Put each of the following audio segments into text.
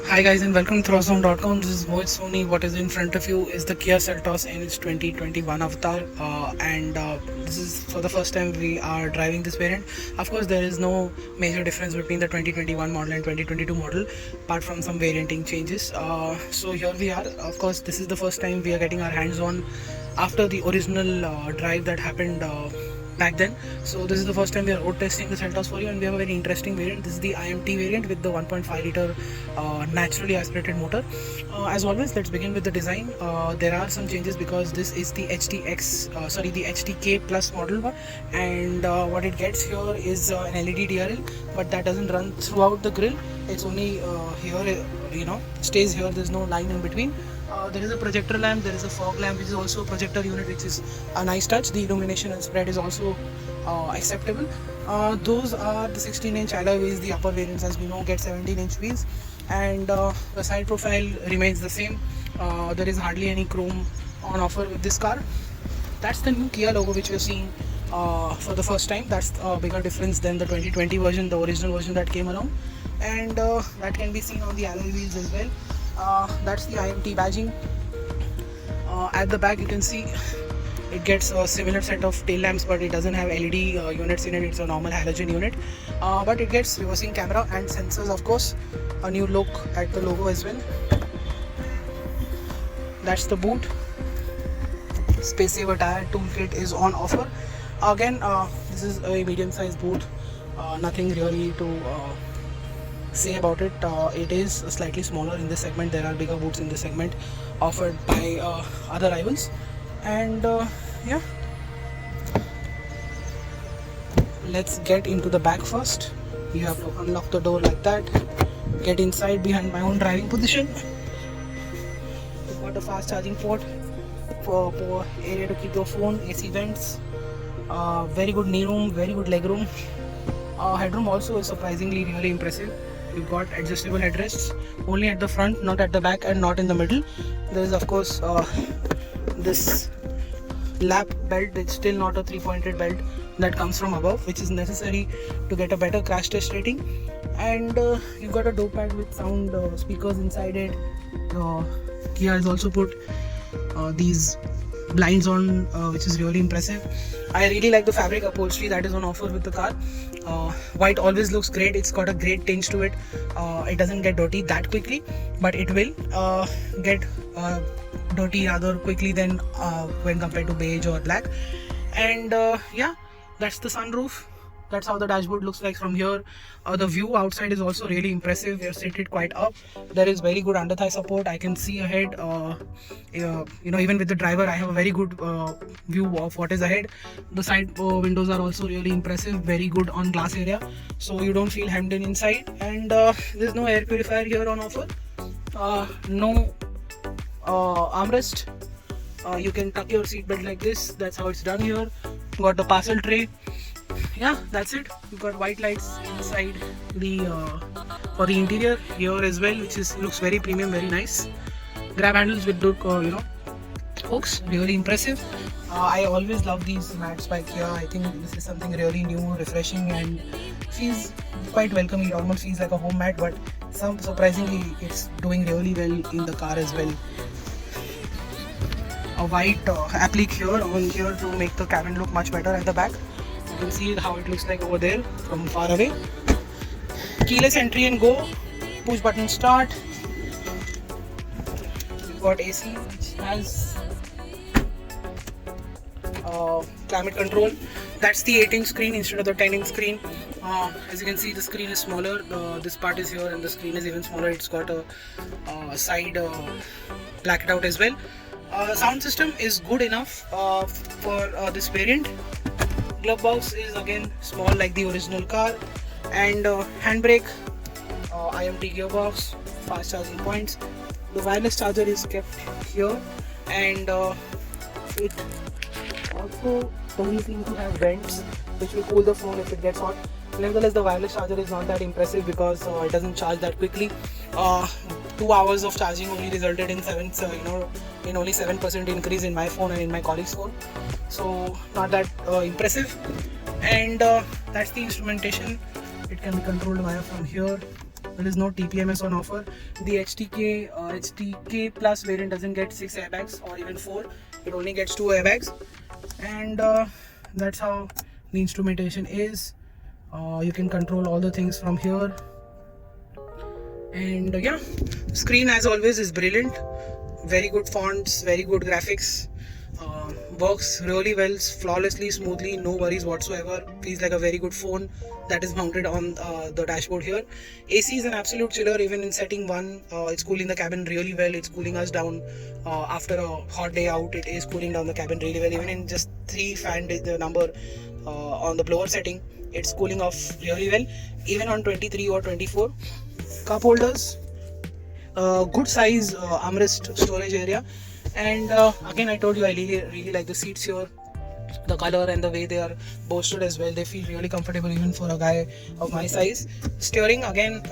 Hi guys and welcome to Throwzone.com. This is Mohit Soni. What is in front of you is the Kia Seltos in its 2021 avatar, and this is for the first time we are driving this variant. Of course, there is no major difference between the 2021 model and 2022 model, apart from some varianting changes. So here we are. Of course, this is the first time we are getting our hands on after the original drive that happened. Back then. So this is the first time we are road testing the Seltos for you, and we have a very interesting variant. This is the iMT variant with the 1.5 liter naturally aspirated motor. As always, let's begin with the design. There are some changes because this is the the HTK plus model, and what it gets here is an LED DRL, but that doesn't run throughout the grill. It's only here, stays here. There's no line in between. There is a projector lamp, there is a fog lamp which is also a projector unit, which is a nice touch. The illumination and spread is also acceptable. Those are the 16-inch alloy wheels. The upper variants, as we know, get 17-inch wheels, and the side profile remains the same. There is hardly any chrome on offer with this car. That's the new Kia logo which we're seeing for the first time. That's a bigger difference than the 2020 version, the original version that came along, and that can be seen on the alloy wheels as well. That's the iMT badging. At the back you can see it gets a similar set of tail lamps, but it doesn't have LED units in it. It's a normal halogen unit, but it gets reversing camera and sensors, of course. A new look at the logo as well. That's the boot. Space saver tire toolkit is on offer. Again, this is a medium sized boot. Nothing really to say about it. It is slightly smaller in this segment. There are bigger boots in this segment offered by other rivals, and yeah, let's get into the back first. You have to unlock the door like that, get inside behind my own driving position. You've got a fast charging port for area to keep your phone, AC vents, very good knee room, very good leg room. Headroom also is surprisingly really impressive. You've got adjustable headrests only at the front, not at the back and not in the middle. There is, of course, this lap belt. It's still not a 3-pointed belt that comes from above, which is necessary to get a better crash test rating. And you've got a door pad with sound speakers inside it. Kia has also put these blinds on, which is really impressive. I really like the fabric upholstery that is on offer with the car. White always looks great. It's got a great tinge to it. It doesn't get dirty that quickly, but it will get dirty rather quickly than when compared to beige or black. And yeah, that's the sunroof. That's how the dashboard looks like from here. The view outside is also really impressive. We are seated quite up. There is very good under thigh support. I can see ahead. Even with the driver, I have a very good view of what is ahead. The side windows are also really impressive. Very good on glass area, so you don't feel hemmed in inside. And there's no air purifier here on offer. No armrest. You can tuck your seatbelt like this. That's how it's done here. Got the parcel tray. Yeah, that's it. You've got white lights inside the for the interior here as well, which looks very premium, very nice. Grab handles with good hooks, really impressive. I always love these mats by Kia. I think this is something really new, refreshing, and feels quite welcoming. It almost feels like a home mat, but surprisingly it's doing really well in the car as well. A white applique here on here to make the cabin look much better at the back. You can see how it looks like over there from far away. Keyless entry and go. Push button start. We've got AC, which has climate control. That's the 8-inch screen instead of the 10-inch screen. As you can see, the screen is smaller. This part is here and the screen is even smaller. It's got a side blacked out as well. Sound system is good enough for this variant. Glove box is again small like the original car, and handbrake, iMT gearbox, fast charging points. The wireless charger is kept here, and it also doesn't seem to have vents which will cool the phone if it gets hot. Nevertheless, the wireless charger is not that impressive because it doesn't charge that quickly. 2 hours of charging only resulted in only 7% increase in my phone and in my colleague's phone. So not that impressive. And that's the instrumentation. It can be controlled via from here. There is no TPMS on offer. The HTK Plus variant doesn't get 6 airbags or even 4. It only gets 2 airbags, and that's how the instrumentation is. You can control all the things from here, and yeah, screen as always is brilliant. Very good fonts, very good graphics. Works really well, flawlessly, smoothly, no worries whatsoever. Feels like a very good phone that is mounted on the dashboard here. AC is an absolute chiller. Even in setting 1, it's cooling the cabin really well. It's cooling us down after a hot day out. It is cooling down the cabin really well. Even in just 3 fan the number on the blower setting, it's cooling off really well. Even on 23 or 24. Cup holders, good size armrest storage area, and again I told you I really like the seats here, the color and the way they are bolstered as well. They feel really comfortable even for a guy of my size. Steering again,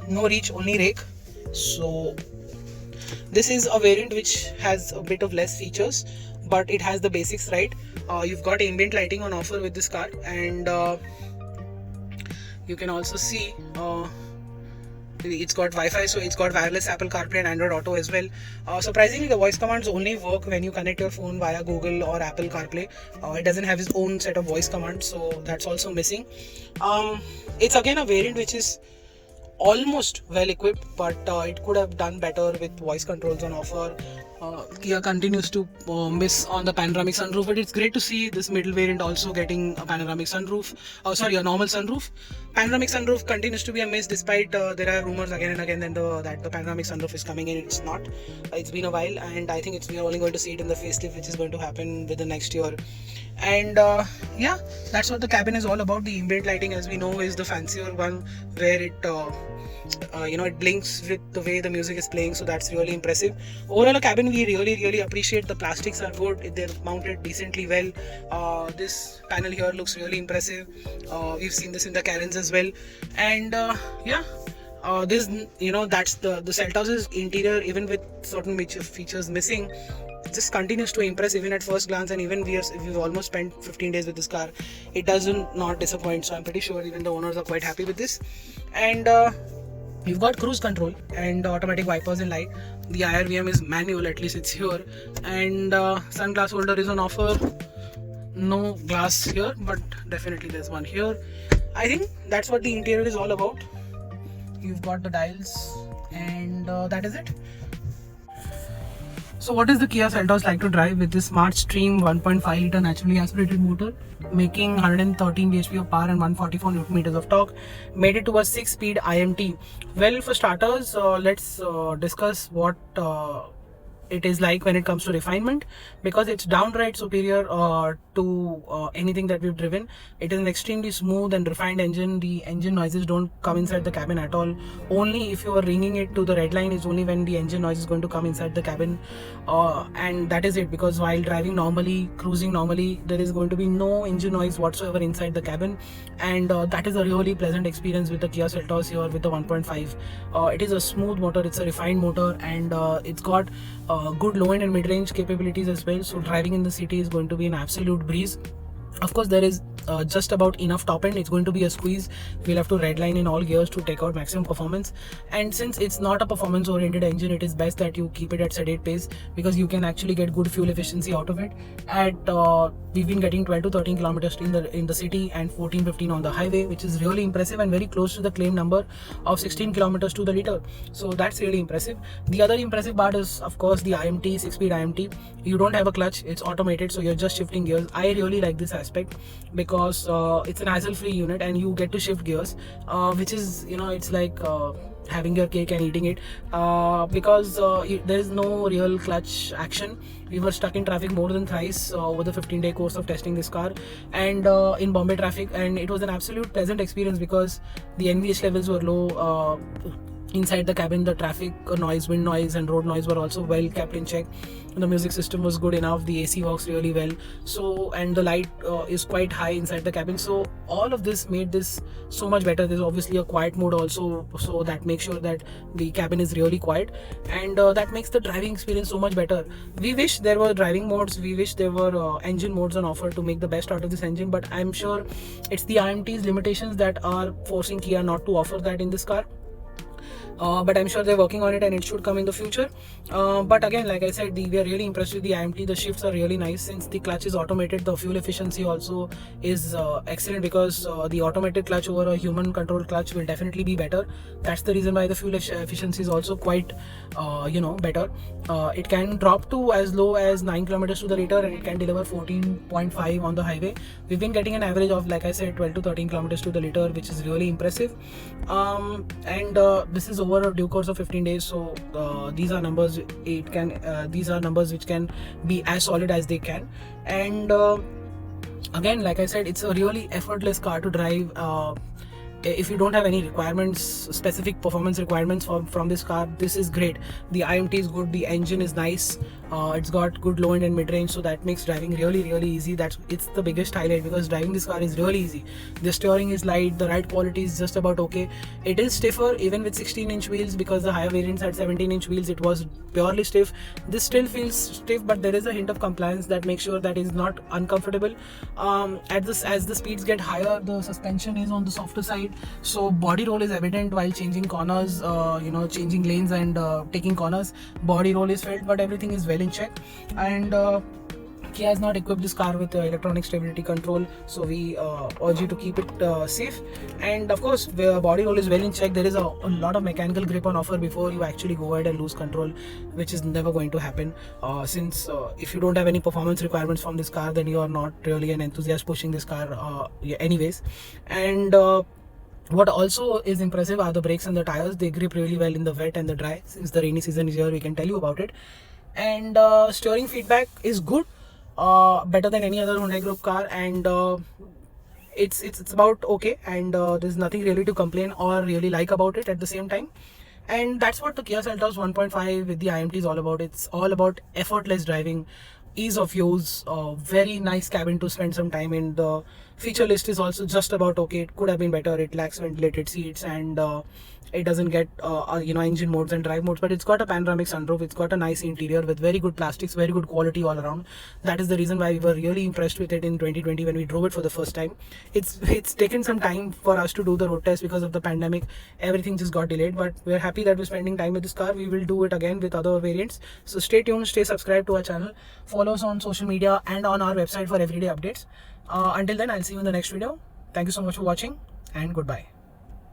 no reach, only rake. So this is a variant which has a bit of less features, but it has the basics right. You've got ambient lighting on offer with this car, and you can also see it's got Wi-Fi, so it's got wireless Apple CarPlay and Android Auto as well. Surprisingly, the voice commands only work when you connect your phone via Google or Apple CarPlay. It doesn't have its own set of voice commands, so that's also missing. It's again a variant which is almost well equipped, but it could have done better with voice controls on offer. Kia continues to miss on the panoramic sunroof, but it's great to see this middle variant also getting a panoramic sunroof. A normal sunroof. Panoramic sunroof continues to be a miss, despite there are rumors again and again that the panoramic sunroof is coming in. It's not. It's been a while, and I think we are only going to see it in the facelift, which is going to happen within next year. And yeah, that's what the cabin is all about. The ambient lighting, as we know, is the fancier one, where it it blinks with the way the music is playing, so that's really impressive. Overall, a cabin we really appreciate. The plastics are good, they're mounted decently well. This panel here looks really impressive. We've seen this in the Karens as well, and yeah. This, that's the Seltos' interior, even with certain features missing, just continues to impress even at first glance. And even we've almost spent 15 days with this car, it doesn't not disappoint. So I'm pretty sure even the owners are quite happy with this. And you've got cruise control and automatic wipers and light. The IRVM is manual, at least it's here. And sunglass holder is on offer. No glass here, but definitely there's one here. I think that's what the interior is all about. You've got the dials, and that is it. So what is the Kia Seltos like to drive with this Smart Stream 1.5 litre naturally aspirated motor, making 113 bhp of power and 144 Nm of torque, made it to a 6-speed iMT. Well, for starters, let's discuss what it is like when it comes to refinement, because it's downright superior to anything that we've driven. It is an extremely smooth and refined engine. The engine noises don't come inside the cabin at all. Only if you are ringing it to the red line is only when the engine noise is going to come inside the cabin, and that is it, because while driving normally, cruising normally, there is going to be no engine noise whatsoever inside the cabin, and that is a really pleasant experience with the Kia Seltos here with the 1.5. It is a smooth motor, it's a refined motor, and it's got good low end and mid range capabilities as well. So driving in the city is going to be an absolute breeze. Of course, there is just about enough top end. It's going to be a squeeze. We'll have to redline in all gears to take out maximum performance. And since it's not a performance oriented engine, it is best that you keep it at sedate pace, because you can actually get good fuel efficiency out of it. At we've been getting 12 to 13 kilometers in the city and 14-15 on the highway, which is really impressive and very close to the claimed number of 16 kilometers to the liter. So that's really impressive. The other impressive part is, of course, the IMT, 6-speed IMT. You don't have a clutch, it's automated, so you're just shifting gears. I really like this aspect because it's an hassle-free unit and you get to shift gears, which is, it's like having your cake and eating it, because there is no real clutch action. We were stuck in traffic more than thrice over the 15-day course of testing this car, and in Bombay traffic, and it was an absolute pleasant experience because the NVH levels were low. Inside the cabin, the traffic noise, wind noise and road noise were also well kept in check. The music system was good enough, the AC works really well, so, and the light is quite high inside the cabin, so all of this made this so much better. There's obviously a quiet mode also, so that makes sure that the cabin is really quiet, and that makes the driving experience so much better. We wish there were driving modes, we wish there were engine modes on offer to make the best out of this engine, but I'm sure it's the IMT's limitations that are forcing Kia not to offer that in this car. but I'm sure they're working on it and it should come in the future. But again, like I said, we are really impressed with the iMT. The shifts are really nice. Since the clutch is automated, the fuel efficiency also is excellent, because the automated clutch over a human controlled clutch will definitely be better. That's the reason why the fuel efficiency is also quite better. It can drop to as low as 9 kilometers to the liter, and it can deliver 14.5 on the highway. We've been getting an average of, like I said, 12 to 13 kilometers to the liter, which is really impressive. And this is over a due course of 15 days, so these are numbers which can be as solid as they can. And again, like I said, it's a really effortless car to drive. If you don't have any requirements, specific performance requirements from this car, this is great. The iMT is good, the engine is nice, it's got good low end and mid range, so that makes driving really easy. It's the biggest highlight, because driving this car is really easy. The steering is light, the ride quality is just about okay. It is stiffer even with 16-inch wheels, because the higher variants had 17-inch wheels. It was purely stiff. This still feels stiff, but there is a hint of compliance that makes sure that is not uncomfortable. As the speeds get higher, the suspension is on the softer side, so body roll is evident while changing corners, changing lanes and taking corners. Body roll is felt, but everything is well in check. And Kia has not equipped this car with electronic stability control, so we urge you to keep it safe. And of course, the body roll is well in check. There is a lot of mechanical grip on offer before you actually go ahead and lose control, which is never going to happen, since if you don't have any performance requirements from this car, then you are not really an enthusiast pushing this car anyways. And what also is impressive are the brakes and the tires. They grip really well in the wet and the dry. Since the rainy season is here, we can tell you about it. And steering feedback is good, better than any other Hyundai Group car, and it's about okay, and there's nothing really to complain or really like about it at the same time. And that's what the Kia Seltos 1.5 with the iMT is all about. It's all about effortless driving, ease of use, very nice cabin to spend some time in. The feature list is also just about okay. It could have been better. It lacks ventilated seats, and it doesn't get engine modes and drive modes, but it's got a panoramic sunroof. It's got a nice interior with very good plastics, very good quality all around. That is the reason why we were really impressed with it in 2020 when we drove it for the first time. It's taken some time for us to do the road test because of the pandemic. Everything just got delayed, but we're happy that we're spending time with this car. We will do it again with other variants, so stay tuned, stay subscribed to our channel, follow us on social media and on our website for everyday updates. Until then, I'll see you in the next video. Thank you so much for watching, and goodbye.